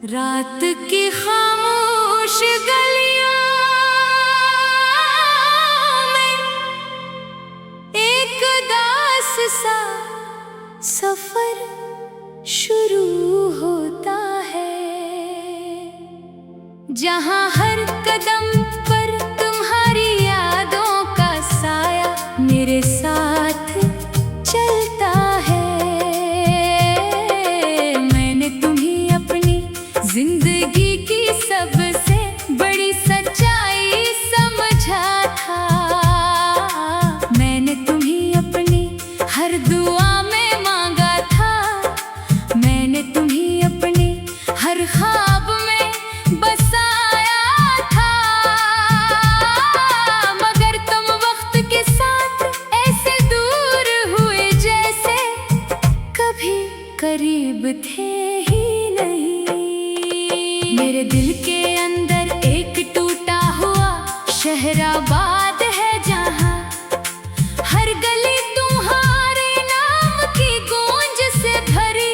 रात की खामोश गलियों में एक उदास सा सफर शुरू होता है, जहां हर कदम पर तुम्हारी यादों का साया मेरे साथ चलता है। मैंने तुम्हें अपनी जिंदगी की सबसे बड़ी सच्चाई समझा था। मैंने तुम्हें अपनी हर दुआ में मांगा था। मैंने तुम्हें अपने हर ख्वाब में बसाया था। मगर तुम वक्त के साथ ऐसे दूर हुए जैसे कभी करीब थे ही नहीं। मेरे दिल के अंदर एक टूटा हुआ शहराबाद है, जहां हर गली तुम्हारे नाम की गूंज से भरी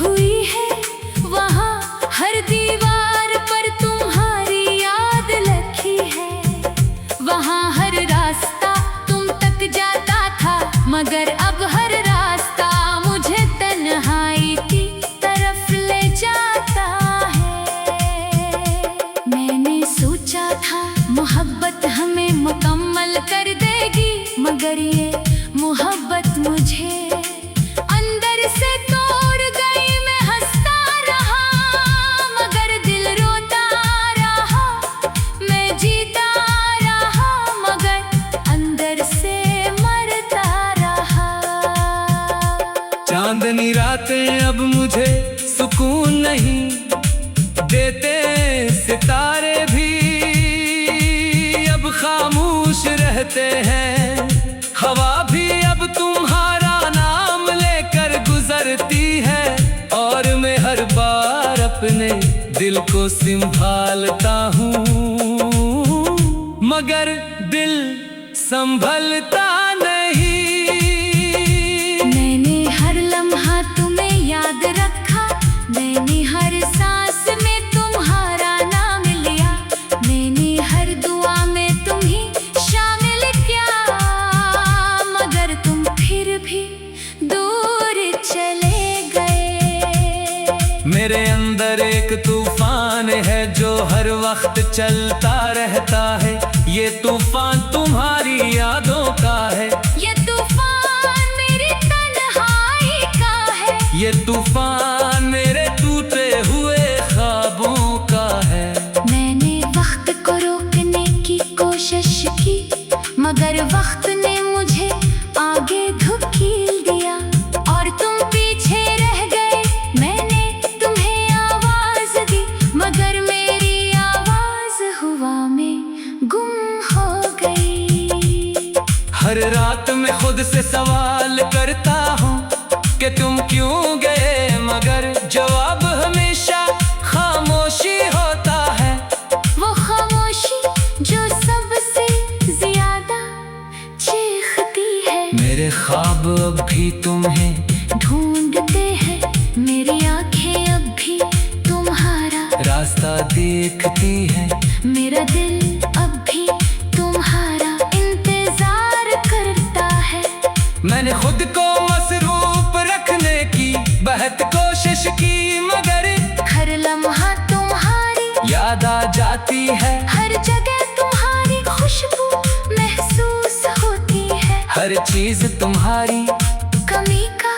हुई है। वहां हर दीवार पर तुम्हारी याद लिखी है। वहां हर रास्ता तुम तक जाता था, मगर अब हर रास्ता मुझे तन्हाई की तरफ ले जाता है। मैंने सोचा था मोहब्बत हमें मुकम्मल कर देगी, मगर ये मोहब्बत मुझे अंदर से तोड़ गई। मैं हंसता रहा मगर दिल रोता रहा। मैं जीता रहा मगर अंदर से मरता रहा। चांदनी रातें अब मुझे सुकून नहीं देते, सितारे भी अब खामोश रहते हैं। हवा भी अब तुम्हारा नाम लेकर गुजरती है, और मैं हर बार अपने दिल को संभालता हूँ, मगर दिल संभलता नहीं। मैंने हर लम्हा तुम्हें याद रखा। मैंने हर सांस में तुम्हारा नाम लिया। मैंने हर दुआ में तुम्हें शामिल किया, मगर तुम फिर भी दूर चले गए। मेरे अंदर एक तूफान है जो हर वक्त चलता रहता है। ये तूफान तुम्हारी यादों का है। ये तूफान मेरी तन्हाई का है। ये तूफान मेरे टूटे हुए ख्वाबों का है। मैंने वक्त को रोकने की कोशिश की, मगर वक्त ने मुझे आगे धकेल दिया और तुम पीछे रह गए। मैंने तुम्हें आवाज दी, मगर मेरी आवाज हवा में गुम हो गई। हर रात मैं खुद से सवाल करता हूँ कि तुम क्यों गए, मगर जवाब हमेशा खामोशी होता है। वो खामोशी जो सबसे ज्यादा चीखती है। मेरे ख्वाब अब भी तुम्हें ढूंढते हैं। मेरी आंखें अब भी तुम्हारा रास्ता देखती है। मेरा दिल अब भी तुम्हारा इंतजार करता है। मैंने खुद को मसरूफ रखने की बहुत कोशिश की, मगर हर लम्हा तुम्हारी याद आ जाती है। हर जगह तुम्हारी खुशबू महसूस होती है। हर चीज तुम्हारी कमी का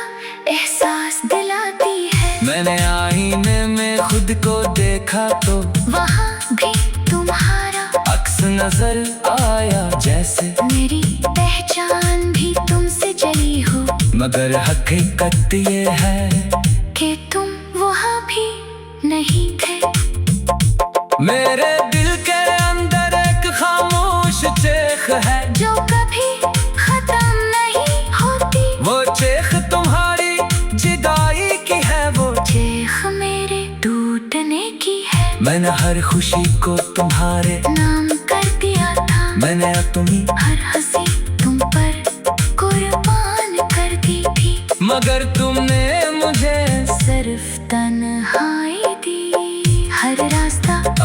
एहसास दिलाती है। मैंने आईने में खुद को देखा तो वहाँ भी तुम्हारा अक्स नजर आया, जैसे मेरी पहचान भी तुमसे जली हो। मगर हकीकत ये है कि तुम वहाँ भी नहीं थे। मेरे दिल के अंदर एक खामोश चीख है जो कभी खत्म नहीं होती। वो चीख तुम्हारी जुदाई की है। वो चीख मेरे टूटने की है। मैंने हर खुशी को तुम्हारे नाम कर दिया था। मैंने अपनी हर हंसी तुम पर कुर्बान कर दी थी, मगर तुमने मुझे सिर्फ तन्हाई दी।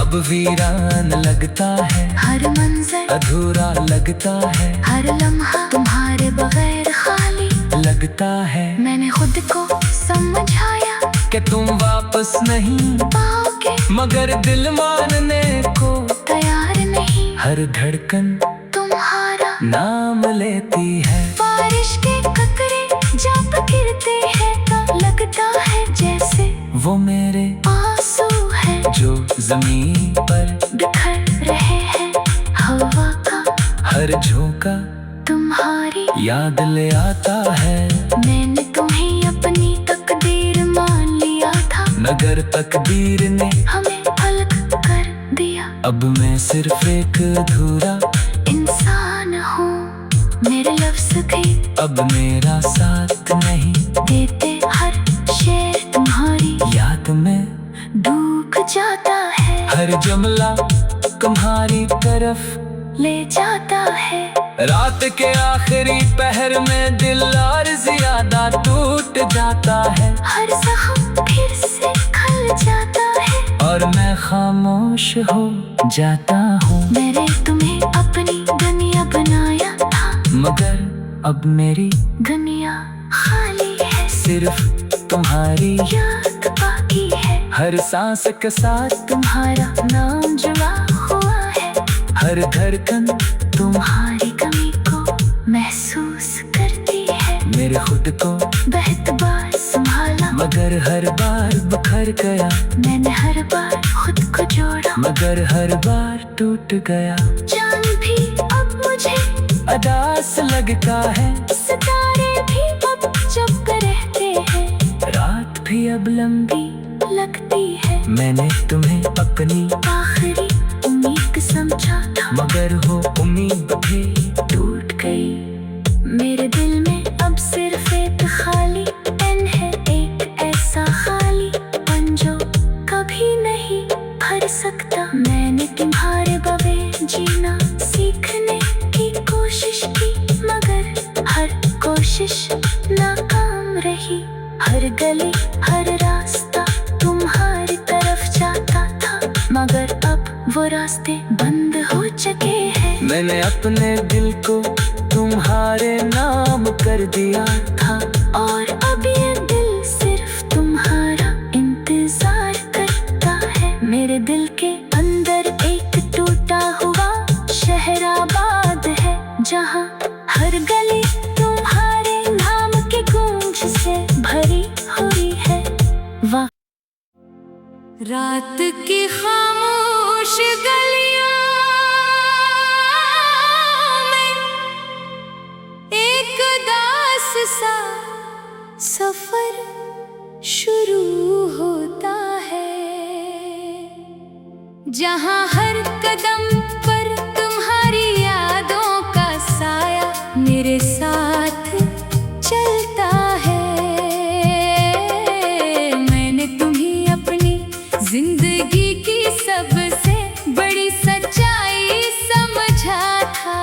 अब वीरान लगता है, हर मंजर अधूरा लगता है, हर लम्हा तुम्हारे बगैर खाली लगता है। मैंने खुद को समझाया कि तुम वापस नहीं पाओगे, मगर दिल मानने को तैयार नहीं। हर धड़कन तुम्हारा नाम लेती है। बारिश के कतरे जब गिरते हैं तो लगता है जैसे वो मेरे आंसू है जो जमीन पर बिखर रहे हैं। हवा का हर झोंका तुम्हारी याद ले आता है। मैंने तुम्हें अपनी तकदीर मान लिया था, मगर तकदीर ने हमें अलग कर दिया। अब मैं सिर्फ एक अधूरा इंसान हूँ, मेरे लफ्ज़ भी अब मेरा साथ नहीं देते। हर शेर तुम्हारी याद में डूब जाता है, हर जुमला तुम्हारी तरफ ले जाता है। रात के आखिरी पहर में दिल और ज्यादा टूट जाता है, हर जख्म फिर से खल जाता है और मैं खामोश हो जाता हूँ। मैंने तुम्हें अपनी दुनिया बनाया था, मगर अब मेरी दुनिया खाली है, सिर्फ तुम्हारी याद बाकी है। हर सांस के साथ तुम्हारा नाम जुड़ा हुआ है, हर धड़कन तुम्हारी कमी को महसूस करती है। मेरे खुद को बहुत बार संभाला, मगर हर बार बिखर गया। मैंने हर बार खुद को जोड़ा, मगर हर बार टूट गया। जान भी अब मुझे अदास लगता है, सितारे भी अब चुप रहते हैं, रात भी अब लंबी लगती है। मैंने तुम्हें अपनी आखिरी उम्मीद समझा था, मगर वो उम्मीद भी टूट गई। मेरे दिल में अब सिर्फ एक खाली पेन है, एक ऐसा खाली पन जो कभी नहीं भर सकता। मैंने तुम्हारे बगैर जीना सीखने की कोशिश की, मगर हर कोशिश नाकाम रही। हर गली हर रास्ता तुम्हारी तरफ जाता था, मगर अब वो रास्ते बंद हो चुके हैं। मैंने अपने दिल को तुम्हारे नाम कर दिया था, और अब ये दिल सिर्फ तुम्हारा इंतजार करता है। मेरे दिल के अंदर एक टूटा हुआ शहराबाद है, जहाँ हर गली तुम्हारे नाम की गूंज से भरी हुई है। वाह, रात की खामोश गलियों में एक उदास सा सफर शुरू होता है, जहाँ हर कदम पर तुम्हारी यादों का साया मेरे साथ चलता है। मैंने तुम्हें अपनी जिंदगी की सबसे बड़ी सच्चाई समझा था,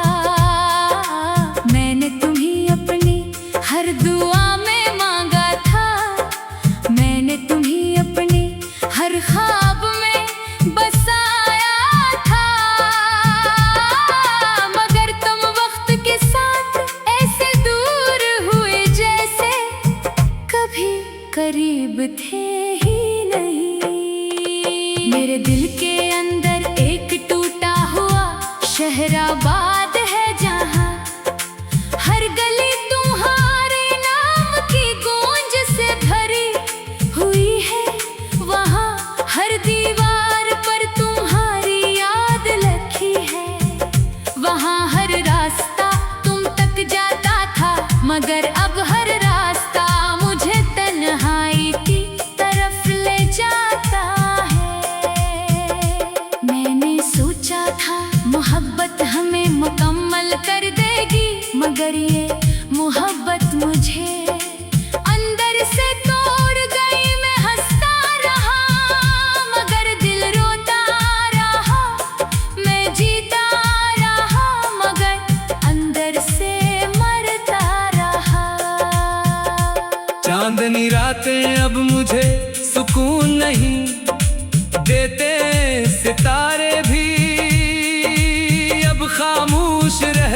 मैंने तुम्हें अपनी हर दुआ में मांगा था, मैंने तुम्हें अपने हर ख्वाब में बसाया था। मगर तुम वक्त के साथ ऐसे दूर हुए जैसे कभी करीब थे ही नहीं। मेरे दिल के अंदर एक टूटा हुआ शहराबाद है, जहाँ हर गली तुम्हारे नाम की गूंज से भरी हुई है। वहाँ हर दीवार पर तुम्हारी याद लिखी है, वहाँ हर रास्ता तुम तक जाता था, मगर अब हर रास्ता मुझे तन्हाई की तरफ ले जाता है। मैंने सोचा था मोहब्बत हमें मुकम्मल कर देगी, मगर ये मोहब्बत मुझे अंदर से तोड़ गई। मैं हंसता रहा मगर दिल रोता रहा, मैं जीता रहा मगर अंदर से मरता रहा। चांदनी रातें अब मुझे सुकून नहीं देते, सितारे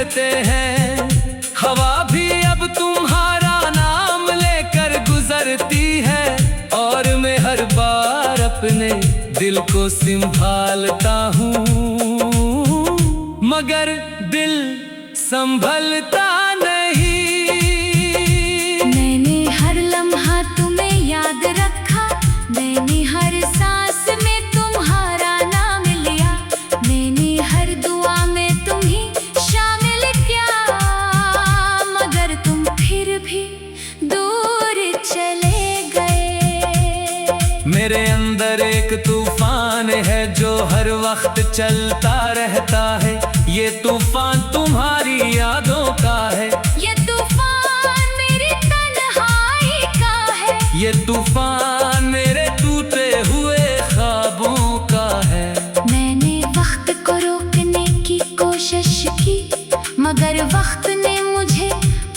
गुजरते हैं। हवा भी अब तुम्हारा नाम लेकर गुजरती है, और मैं हर बार अपने दिल को संभालता हूँ, मगर दिल संभलता नहीं। मैंने हर लम्हा तुम्हें याद रखा, मैंने हर सांस में तुम्हारा नाम लिया, मैंने हर दुआ में तुम्हें शामिल किया, मगर तुम फिर भी दूर चले गए। मेरे अंदर एक तूफान है जो हर वक्त चलता रहता है, ये तूफान तुम्हारी यादों का है, ये तूफान मेरी तन्हाई का है, ये तूफान मेरे टूटे हुए ख्वाबों का है। मैंने वक्त को रोकने की कोशिश की, मगर वक्त ने मुझे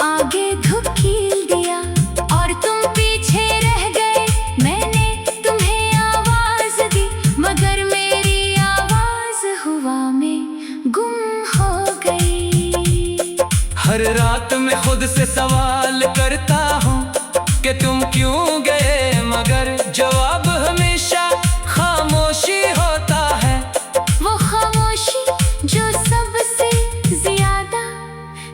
आगे धकेल दिया, और तुम पीछे रह गए। मैंने तुम्हें आवाज दी, मगर मेरी आवाज हवा में गुम हो गई। हर रात में खुद से सवाल करता हूँ कि तुम क्यों गए, मगर जवाब हमेशा खामोशी होता है। वो खामोशी जो सबसे ज्यादा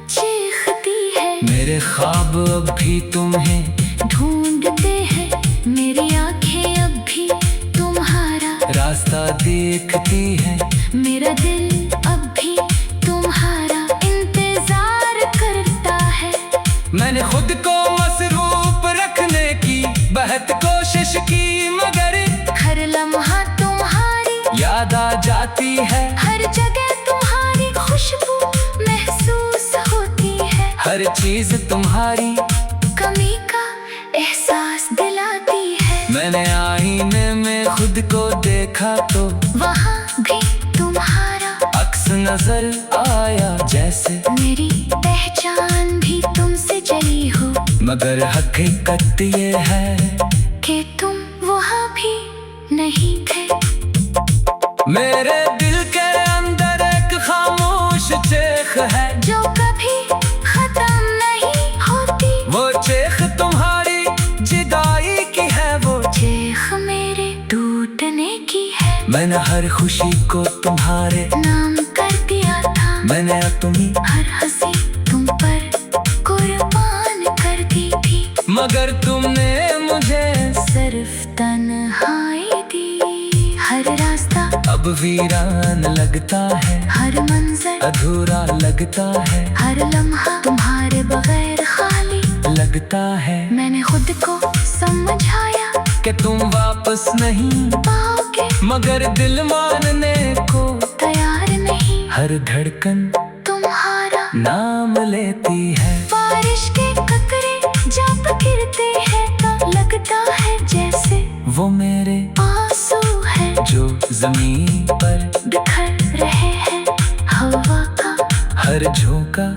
चीखती है। मेरे ख्वाब अब भी तुम्हें ढूंढते हैं, मेरी आंखें अब भी तुम्हारा रास्ता देखती है, मेरा दिल अब भी तुम्हारा इंतजार करता है। मैंने खुद को मसरूफ रखने की बहुत कोशिश की, मगर हर लम्हा तुम्हारी याद आ जाती है, हर जगह तुम्हारी खुशबू महसूस होती है, हर चीज तुम्हारी कमी का एहसास दिलाती है। मैंने आईने में खुद को देखा तो वहाँ भी तुम्हारा अक्स नजर आया, जैसे मेरी पहचान भी तुमसे चली हो, मगर हकीकत ये है कि तुम वहाँ भी नहीं थे। मेरे दिल के अंदर एक खामोश चीख है, जो कभी खत्म नहीं होती, वो चीख तुम्हारी जुदाई की है, वो चीख मेरे टूटने की है। मैंने हर खुशी को तुम्हारे नाम कर दिया था, मैंने तुम्हें हर हंसी तुम पर कुर्बान कर दी थी, मगर तुमने मुझे सिर्फ तन्हाई दी। हर रास्ता अब वीरान लगता है, हर मंजर अधूरा लगता है, हर लम्हा तुम्हारे बगैर खाली लगता है। मैंने खुद को समझाया कि तुम वापस नहीं पाओगे, मगर दिल मानने को तैयार नहीं। हर धड़कन तुम्हारा नाम लेती है। बारिश के ककरे जब गिरते हैं तो लगता है जैसे वो मेरे आंसू है जो जमीन पर बिखर रहे हैं। हवा का हर झोंका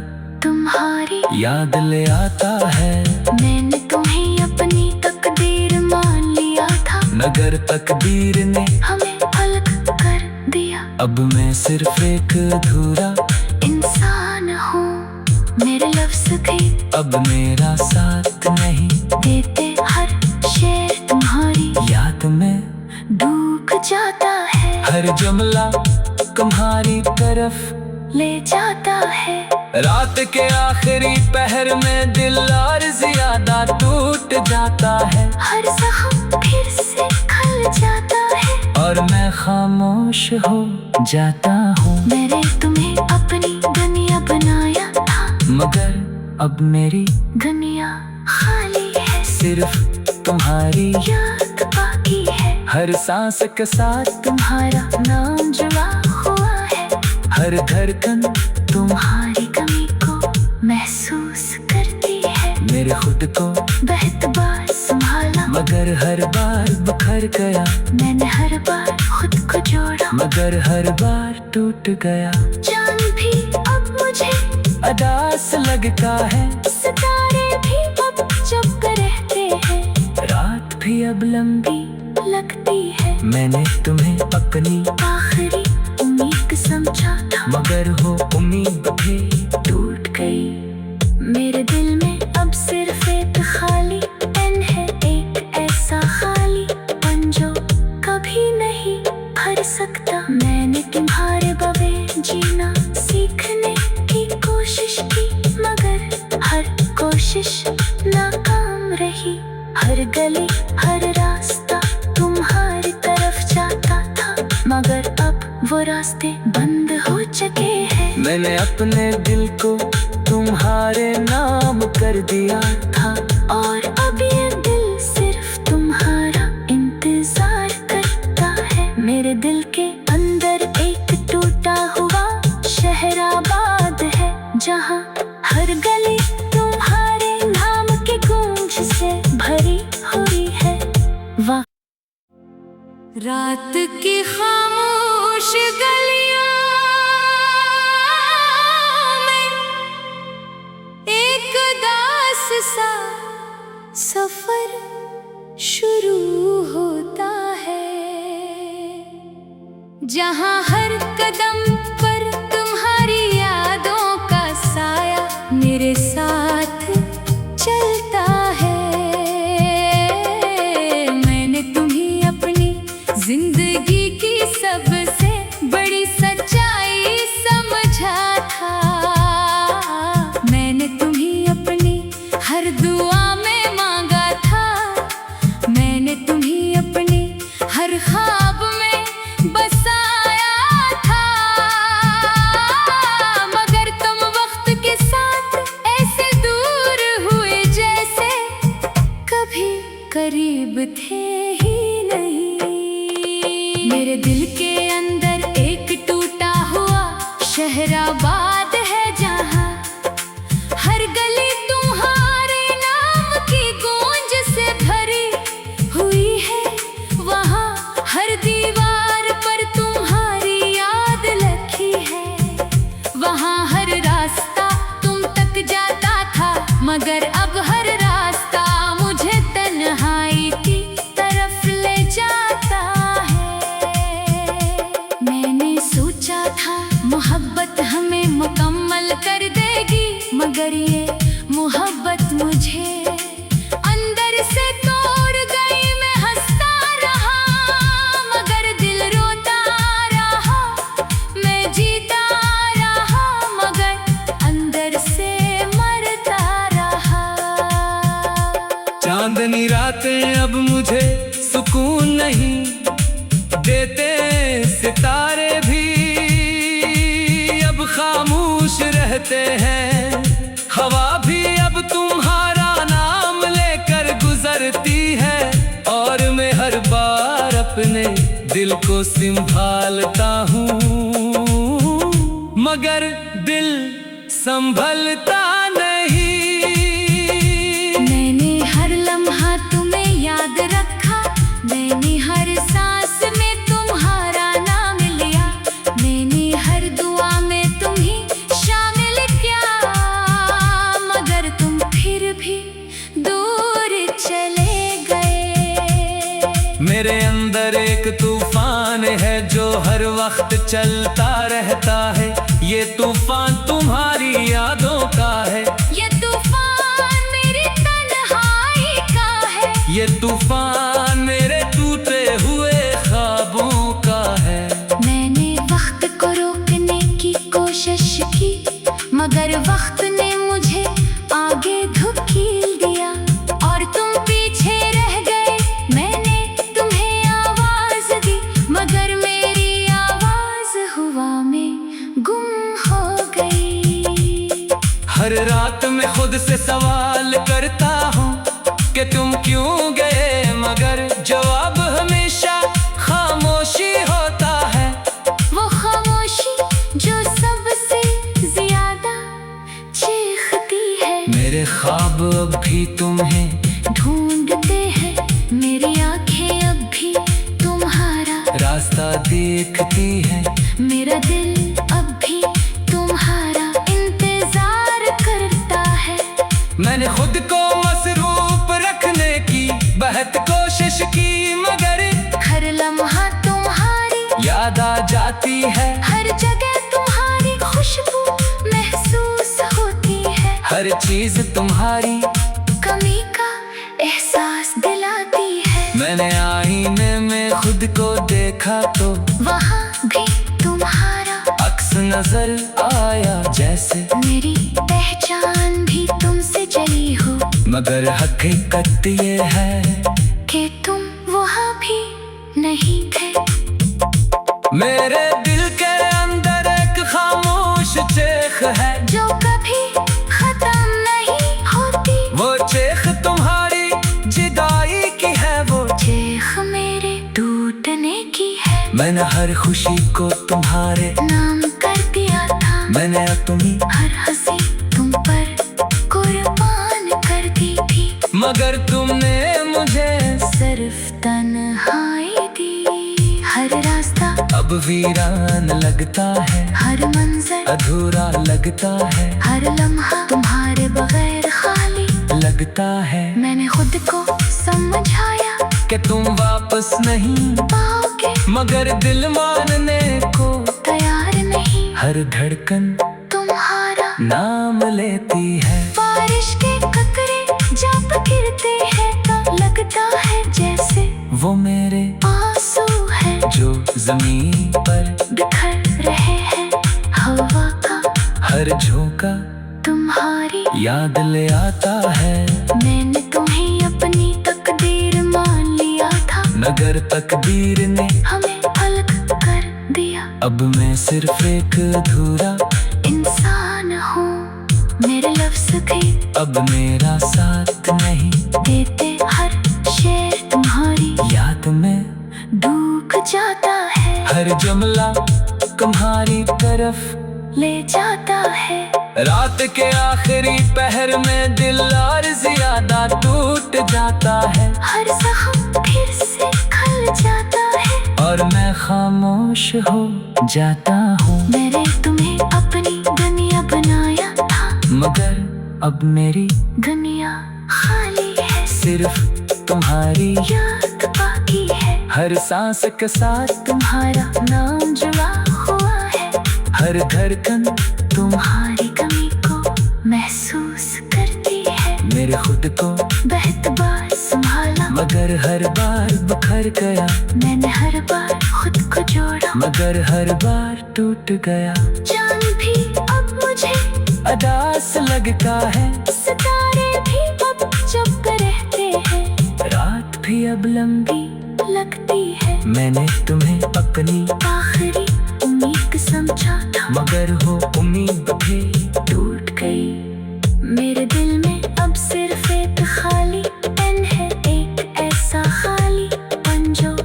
तुम्हारी याद ले आता है, मैंने तुम्हें अपनी तकदीर मान लिया था, मगर तकदीर ने हमें अलग कर दिया। अब मैं सिर्फ एक अधूरा इंसान हूँ, मेरे लफ्ज भी अब मेरा साथ नहीं देते, हर शेर तुम्हारी याद में डूब जाता है, हर जुमला तुम्हारी तरफ ले जाता है। रात के आखिरी पहर में दिल और ज्यादा टूट जाता है, हर जख्म फिर से खल जाता है, और मैं खामोश हो जाता हूँ। मैंने तुम्हें अपनी दुनिया बनाया था, मगर अब मेरी दुनिया खाली है, सिर्फ तुम्हारी याद बाकी है। हर सांस के साथ तुम्हारा नाम जुड़ा हुआ है, हर धड़कन तुम्हारी कमी को महसूस करती है। मेरे खुद को बहुत बार संभाला, मगर हर बार बिखर गया, मैंने हर बार खुद को जोड़ा, मगर हर बार टूट गया। जान भी अब मुझे अदास लगता है, सितारे भी अब चुप रहते हैं, रात भी अब लंबी लगती है। मैंने तुम्हें अपनी आखिरी उम्मीद समझा था, मगर हो उम्मीद भी टूट वो रास्ते बंद हो चुके हैं। मैंने अपने दिल को तुम्हारे नाम कर दिया था, और अब ये दिल सिर्फ तुम्हारा इंतजार करता है। मेरे दिल के अंदर एक टूटा हुआ शहराबाद है, जहाँ हर गली तुम्हारे नाम की गूंज से भरी हुई है। वाह, रात की खामोश गलियों में एक उदास सा सफर शुरू होता है, जहाँ हर कदम पर तुम्हारी यादों का साया मेरे साथ चलता है। मैंने तुम्हें अपनी जिंदगी की सबसे बड़ी सच्चाई समझा था। मैंने तुम्हें अपनी हर दुआ में मांगा था। मैंने तुम्हें अपनी हर ख्वाब में बसाया था। मगर तुम वक्त के साथ ऐसे दूर हुए जैसे कभी करीब थे ही नहीं। मेरे दिल के अंदर एक टूटा हुआ शहराबाद है, जहाँ हर गली तुम्हारे नाम की गूंज से भरी हुई है। वहाँ हर दीवार पर तुम्हारी याद लिखी है। वहाँ हर रास्ता तुम तक जाता था, मगर अब हर रास्ता मुझे तन्हाई की तरफ ले जाता है। मैंने सोचा था मोहब्बत हमें मुकम्मल कर देगी, मगर ये मोहब्बत मुझे अंदर से तोड़ गई। मैं हंसता रहा मगर दिल रोता रहा। मैं जीता रहा मगर अंदर से मरता रहा। चांदनी रातें अब मुझे सुकून नहीं देते, सितारे भी अब खामोश रहते हैं। हवा भी अब तुम्हारा नाम लेकर गुजरती है, और मैं हर बार अपने दिल को संभालता हूँ, मगर दिल संभलता नहीं। मैंने हर लम्हा तुम्हें याद रखा। मैंने हर सांस में तुम्हारा नाम लिया। मैंने हर दुआ में तुम्हें शामिल किया, मगर तुम फिर भी दूर चले गए। मेरे अंदर एक तूफान है जो हर वक्त चलता रहता है। ये तूफान तुम्हारी यादों का है। ये तूफान मेरी तन्हाई का है। ये तूफान मेरे टूटे हुए ख्वाबों का है। मैंने वक्त को रोकने की कोशिश की, मगर वक्त ने मुझे आगे धकेल दिया, और तुम पीछे रह गए। मैंने तुम्हें आवाज दी, मगर मेरी आवाज हवा में गुम हो गई। हर रात मैं खुद से सवाल करता हूँ कि तुम क्यों गए, मगर जवाब हमेशा खामोशी होता है। वो खामोशी जो सबसे ज्यादा चीखती है। मेरे ख्वाब अब भी तुम्हें ढूंढते हैं। मेरी आंखें अब भी तुम्हारा रास्ता देखती है। मेरा दिल अब भी तुम्हारा इंतजार करता है। मैंने खुद को मसरूफ रखने की बहुत कोशिश की, मगर हर लम्हा तुम्हारी याद आ जाती है। हर जगह तुम्हारी खुशबू महसूस होती है। हर चीज तुम्हारी कमी का एहसास दिलाती है। मैंने आईने में खुद को देखा तो वहाँ भी तुम्हारा अक्स नजर आया, जैसे मेरी पहचान भी तुमसे चली हो। मगर हकीकत ये है कि तुम वहाँ भी नहीं थे। मेरे दिल मैंने हर खुशी को तुम्हारे नाम कर दिया था। मैंने तुम्ही हर हंसी तुम पर कुर्बान कर दी थी, मगर तुमने मुझे सिर्फ तन्हाई दी। हर रास्ता अब वीरान लगता है, हर मंजर अधूरा लगता है, हर लम्हा तुम्हारे बगैर खाली लगता है। मैंने खुद को समझाया कि तुम वापस नहीं पाओगे, मगर दिल मानने को तैयार नहीं। हर धड़कन तुम्हारा नाम लेती है। बारिश के कतरे जब गिरते हैं तो लगता है जैसे वो मेरे आंसू है जो जमीन पर बिखर रहे हैं। हवा का हर झोंका तुम्हारी याद ले आता है, मैंने तुम्हें अपनी तकदीर मान लिया था, मगर तकदीर ने हमें अलग कर दिया। अब मैं सिर्फ एक अधूरा इंसान हूँ, मेरे लफ्ज भी अब मेरा साथ नहीं देते। हर शेर तुम्हारी याद में डूब जाता है, हर जुमला तुम्हारी तरफ ले जाता है। रात के आखिरी पहर में दिल और ज्यादा टूट जाता है, हर जख्म फिर से खल जाता है और मैं खामोश हो जाता हूँ। मैंने तुम्हें अपनी दुनिया बनाया था, मगर अब मेरी दुनिया खाली है, सिर्फ तुम्हारी याद बाकी है। हर सांस के साथ तुम्हारा नाम जुड़ा हुआ है, हर धड़कन तुम्हारी कमी को महसूस करती है। मेरे खुद को बहुत बार संभाला, मगर हर बार बिखर गया, मैंने हर बार खुद को जोड़ा, मगर हर बार टूट गया। जान भी अब मुझे अदास लगता है, सितारे भी अब चुप रहते हैं, रात भी अब लंबी लगती है। मैंने तुम्हें अपनी आखिरी उम्मीद समझा था, मगर वो उम्मीद भी टूट गई। मेरे दिल में अब सिर्फ एक खाली पेन है, एक ऐसा खाली पन जो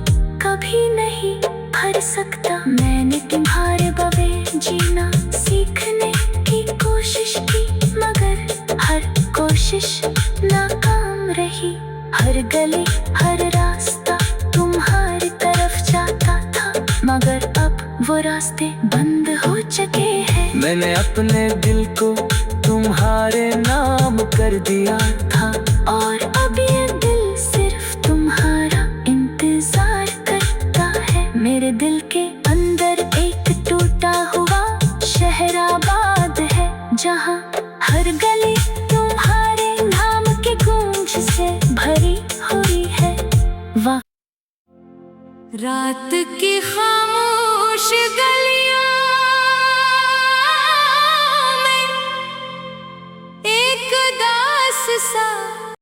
कभी नहीं भर सकता। मैंने तुम्हारे बगैर जीना सीखने की कोशिश की, मगर हर कोशिश नाकाम रही। हर गली हर रास्ता तुम्हारी तरफ जाता था, मगर अब वो रास्ते बंद हो चुके हैं। मैंने अपने दिल को तुम्हारे नाम कर दिया था, और अब ये दिल सिर्फ तुम्हारा इंतजार करता है। मेरे दिल के अंदर एक टूटा हुआ शहर आबाद है, जहाँ हर गली तुम्हारे नाम के गूंज से भरी हुई है। वाह, रात की खामोश गलियां में एक दास सा